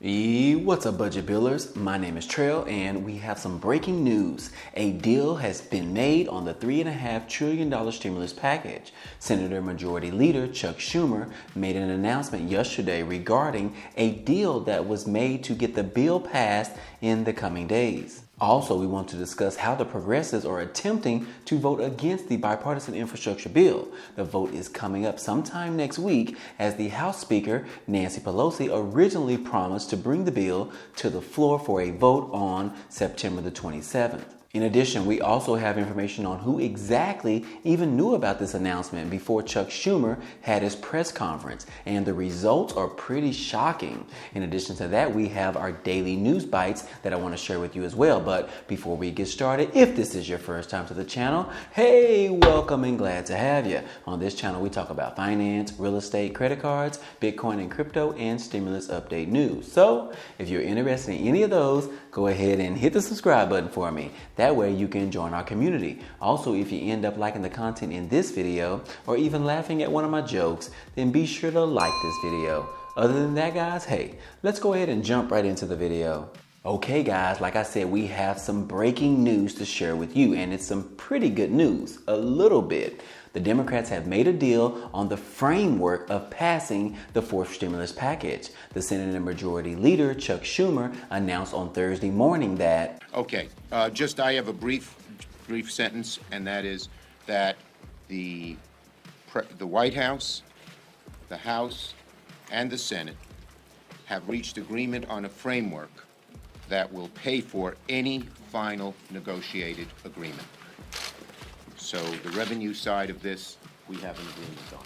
What's up, budget billers? My name is Trail, and we have some breaking news. A deal has been made on the $3.5 trillion stimulus package. Senator Majority Leader Chuck Schumer made an announcement yesterday regarding a deal that was made to get the bill passed in the coming days. Also, we want to discuss how the progressives are attempting to vote against the bipartisan infrastructure bill. The vote is coming up sometime next week, as the House Speaker, Nancy Pelosi, originally promised to bring the bill to the floor for a vote on September the 27th. In addition, we also have information on who exactly even knew about this announcement before Chuck Schumer had his press conference, and the results are pretty shocking. In addition to that, we have our daily news bites that I want to share with you as well. But before we get started, if this is your first time to the channel, hey, welcome and glad to have you. On this channel, we talk about finance, real estate, credit cards, Bitcoin and crypto, and stimulus update news. So if you're interested in any of those, go ahead and hit the subscribe button for me. That way you can join our community. Also, if you end up liking the content in this video or even laughing at one of my jokes, then be sure to like this video. Other than that, guys, hey, let's go ahead and jump right into the video. Okay, guys, like I said, we have some breaking news to share with you, and it's some pretty good news, a little bit. The Democrats have made a deal on the framework of passing the fourth stimulus package. The Senate Majority Leader, Chuck Schumer, announced on Thursday morning that... Okay, I have a brief sentence, and that is that the White House, the House, and the Senate have reached agreement on a framework that will pay for any final negotiated agreement. So the revenue side of this, we have an agreement on.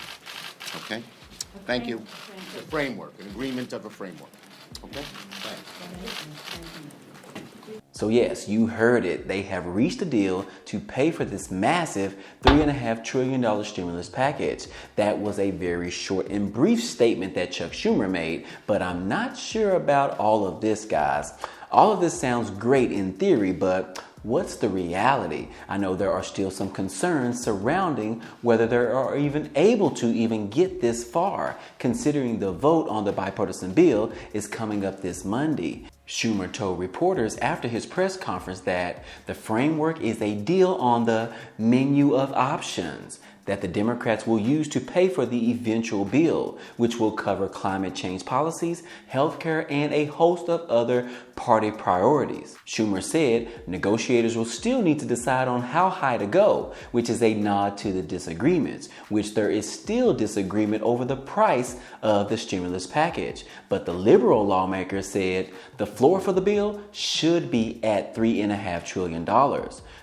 Okay? Thank you. A framework, an agreement of a framework. Okay? Thanks. So yes, you heard it. They have reached a deal to pay for this massive $3.5 trillion stimulus package. That was a very short and brief statement that Chuck Schumer made, but I'm not sure about all of this, guys. All of this sounds great in theory, but what's the reality? I know there are still some concerns surrounding whether they are even able to even get this far, considering the vote on the bipartisan bill is coming up this Monday. Schumer told reporters after his press conference that the framework is a deal on the menu of options that the Democrats will use to pay for the eventual bill, which will cover climate change policies, healthcare, and a host of other party priorities. Schumer said negotiators will still need to decide on how high to go, which is a nod to the disagreements, which there is still disagreement over the price of the stimulus package. But the liberal lawmakers said the floor for the bill should be at $3.5 trillion.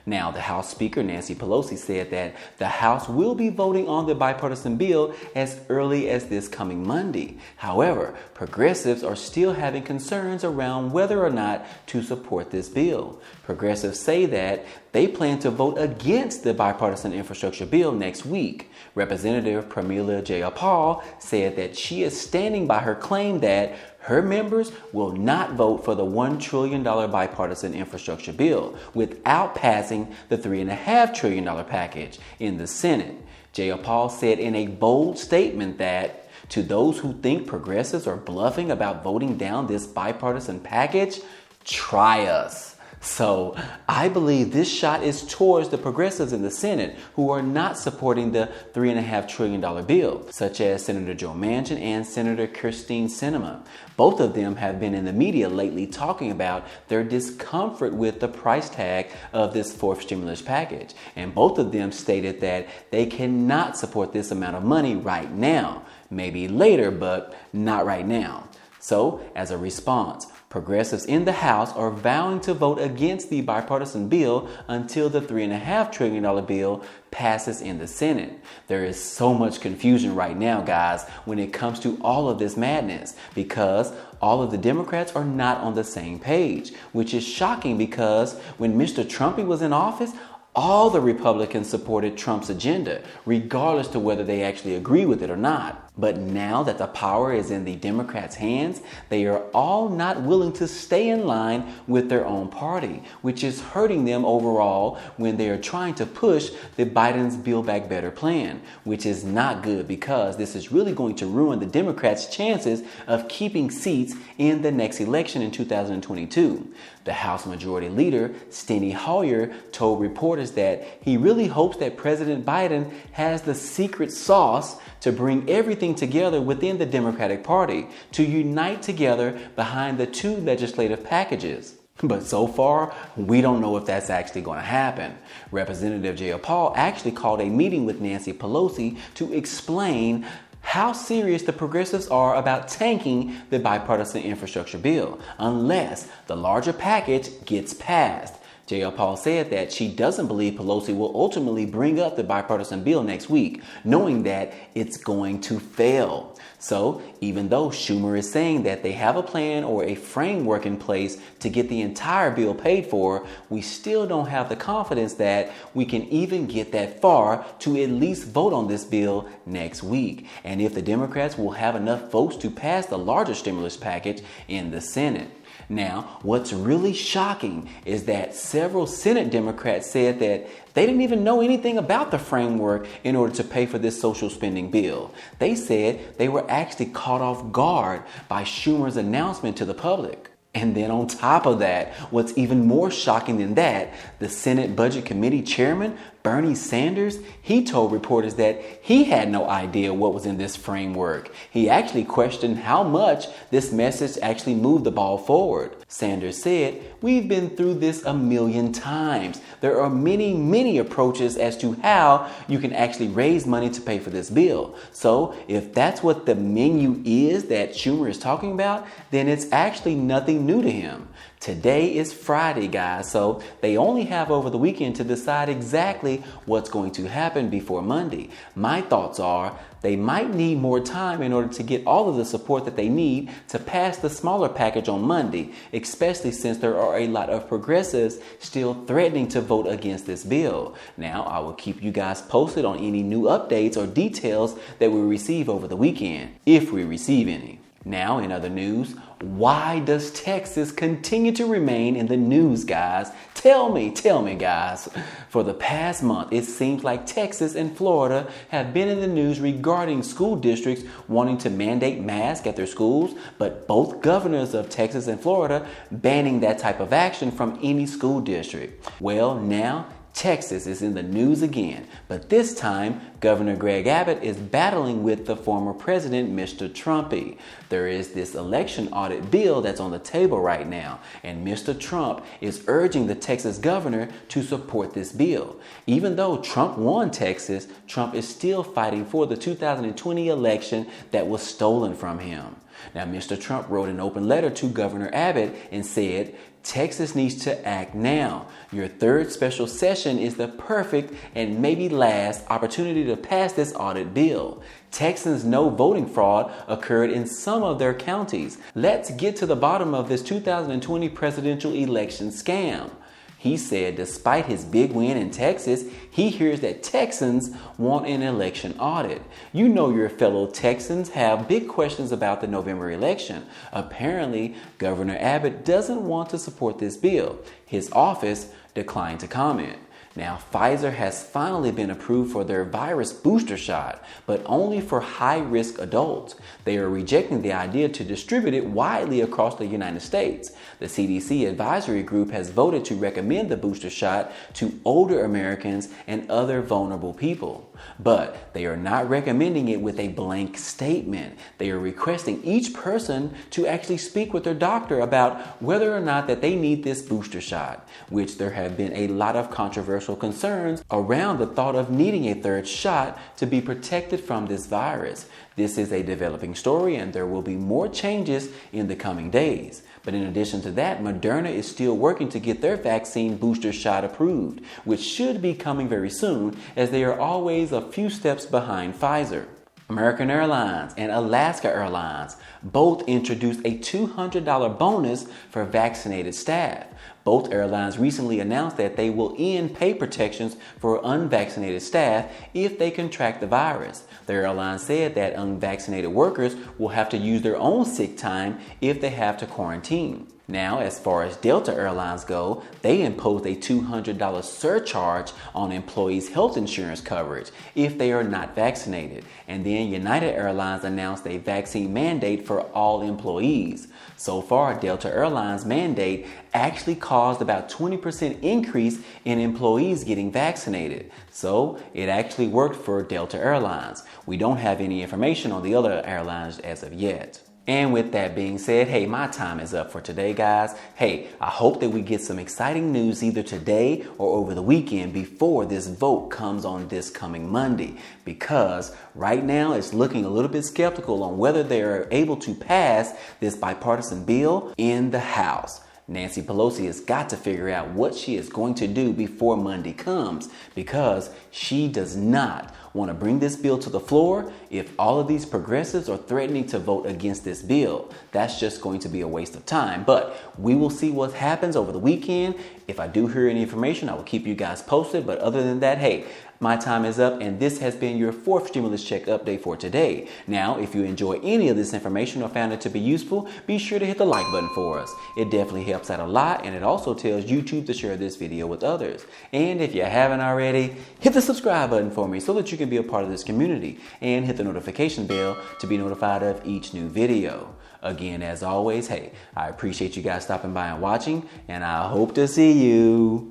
Now, the House Speaker, Nancy Pelosi, said that the House will be voting on the bipartisan bill as early as this coming Monday. However, progressives are still having concerns around whether or not to support this bill. Progressives say that they plan to vote against the bipartisan infrastructure bill next week. Representative Pramila Jayapal said that she is standing by her claim that her members will not vote for the $1 trillion bipartisan infrastructure bill without passing the $3.5 trillion package in the Senate. Jayapal said in a bold statement that to those who think progressives are bluffing about voting down this bipartisan package, try us. So I believe this shot is towards the progressives in the Senate who are not supporting the $3.5 trillion bill, such as Senator Joe Manchin and Senator Kyrsten Sinema. Both of them have been in the media lately talking about their discomfort with the price tag of this fourth stimulus package. And both of them stated that they cannot support this amount of money right now. Maybe later, but not right now. So, as a response, progressives in the House are vowing to vote against the bipartisan bill until the $3.5 trillion bill passes in the Senate. There is so much confusion right now, guys, when it comes to all of this madness, because all of the Democrats are not on the same page, which is shocking because when Mr. Trumpy was in office, all the Republicans supported Trump's agenda, regardless to whether they actually agree with it or not. But now that the power is in the Democrats' hands, they are all not willing to stay in line with their own party, which is hurting them overall when they are trying to push the Biden's Build Back Better plan, which is not good because this is really going to ruin the Democrats' chances of keeping seats in the next election in 2022. The House Majority Leader, Steny Hoyer, told reporters that he really hopes that President Biden has the secret sauce to bring everything together within the Democratic Party to unite together behind the two legislative packages. But so far, we don't know if that's actually going to happen. Representative J.L. Paul actually called a meeting with Nancy Pelosi to explain how serious the progressives are about tanking the bipartisan infrastructure bill unless the larger package gets passed. J.L. Paul said that she doesn't believe Pelosi will ultimately bring up the bipartisan bill next week, knowing that it's going to fail. So even though Schumer is saying that they have a plan or a framework in place to get the entire bill paid for, we still don't have the confidence that we can even get that far to at least vote on this bill next week. And if the Democrats will have enough votes to pass the larger stimulus package in the Senate. Now, what's really shocking is that several Senate Democrats said that they didn't even know anything about the framework in order to pay for this social spending bill. They said they were actually caught off guard by Schumer's announcement to the public. And then on top of that, what's even more shocking than that, the Senate Budget Committee Chairman, Bernie Sanders, he told reporters that he had no idea what was in this framework. He actually questioned how much this message actually moved the ball forward. Sanders said, "We've been through this a million times. There are many approaches as to how you can actually raise money to pay for this bill. So if that's what the menu is that Schumer is talking about, then it's actually nothing new to him." Today is Friday, guys, so they only have over the weekend to decide exactly what's going to happen before Monday. My thoughts are they might need more time in order to get all of the support that they need to pass the smaller package on Monday, especially since there are a lot of progressives still threatening to vote against this bill. Now, I will keep you guys posted on any new updates or details that we receive over the weekend, if we receive any. Now, in other news, why does Texas continue to remain in the news, guys? Tell me, guys. For the past month, it seems like Texas and Florida have been in the news regarding school districts wanting to mandate masks at their schools, but both governors of Texas and Florida banning that type of action from any school district. Well, now Texas is in the news again, but this time Governor Greg Abbott is battling with the former president, Mr. Trumpy. There is this election audit bill that's on the table right now, and Mr. Trump is urging the Texas governor to support this bill. Even though Trump won Texas, Trump is still fighting for the 2020 election that was stolen from him. Now, Mr. Trump wrote an open letter to Governor Abbott and said, "Texas needs to act now. Your third special session is the perfect and maybe last opportunity to pass this audit bill. Texans know voting fraud occurred in some of their counties. Let's get to the bottom of this 2020 presidential election scam." He said despite his big win in Texas, he hears that Texans want an election audit. You know your fellow Texans have big questions about the November election. Apparently, Governor Abbott doesn't want to support this bill. His office declined to comment. Now, Pfizer has finally been approved for their virus booster shot, but only for high-risk adults. They are rejecting the idea to distribute it widely across the United States. The CDC advisory group has voted to recommend the booster shot to older Americans and other vulnerable people. But they are not recommending it with a blank statement. They are requesting each person to actually speak with their doctor about whether or not that they need this booster shot, which there have been a lot of controversial concerns around the thought of needing a third shot to be protected from this virus. This is a developing story and there will be more changes in the coming days. But in addition to that, Moderna is still working to get their vaccine booster shot approved, which should be coming very soon as they are always a few steps behind Pfizer. American Airlines and Alaska Airlines both introduced a $200 bonus for vaccinated staff. Both airlines recently announced that they will end pay protections for unvaccinated staff if they contract the virus. The airline said that unvaccinated workers will have to use their own sick time if they have to quarantine. Now, as far as Delta Airlines go, they imposed a $200 surcharge on employees' health insurance coverage if they are not vaccinated. And then United Airlines announced a vaccine mandate for all employees. So far, Delta Airlines' mandate actually caused about 20% increase in employees getting vaccinated. So it actually worked for Delta Airlines. We don't have any information on the other airlines as of yet. And with that being said, hey, my time is up for today, guys. Hey, I hope that we get some exciting news either today or over the weekend before this vote comes on this coming Monday. Because right now it's looking a little bit skeptical on whether they're able to pass this bipartisan bill in the House. Nancy Pelosi has got to figure out what she is going to do before Monday comes, because she does not want to bring this bill to the floor if all of these progressives are threatening to vote against this bill. That's just going to be a waste of time. But we will see what happens over the weekend. If I do hear any information, I will keep you guys posted. But other than that, hey, my time is up, and this has been your fourth stimulus check update for today. Now, if you enjoy any of this information or found it to be useful, be sure to hit the like button for us. It definitely helps out a lot, and it also tells YouTube to share this video with others. And if you haven't already, hit the subscribe button for me so that you can be a part of this community, and hit the notification bell to be notified of each new video. Again, as always, hey, I appreciate you guys stopping by and watching, and I hope to see you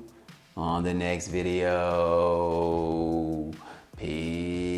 on the next video. Peace.